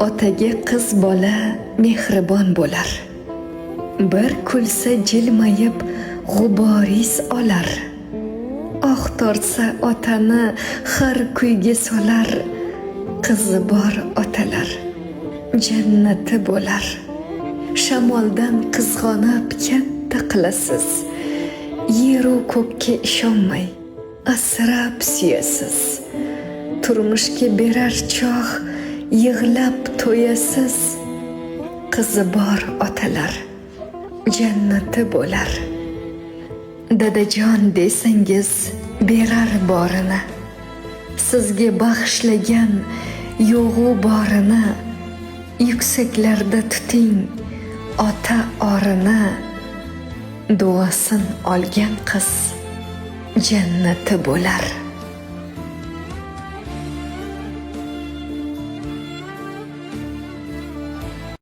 Otaga qiz bola mehribon bo'lar. Bir kulsa jilmayib g'uboris olar. Oh tortsa otani har kuyga solar. Qizi bor otalar jannati bo'lar. Shamoldan qizg'onib katta qilasiz. Yeru ko'kka ishonmay asrab suyasiz. Turmushga berar choq yig'lab to'yasiz. Qizi bor otalar jannati bo'lar. Dadajon desangiz berar borini. Sizga bag'ishlagan yo'g'u borini. Yuksaklarda tuting ota orini. Duosin olgan qiz jannati bo'lar.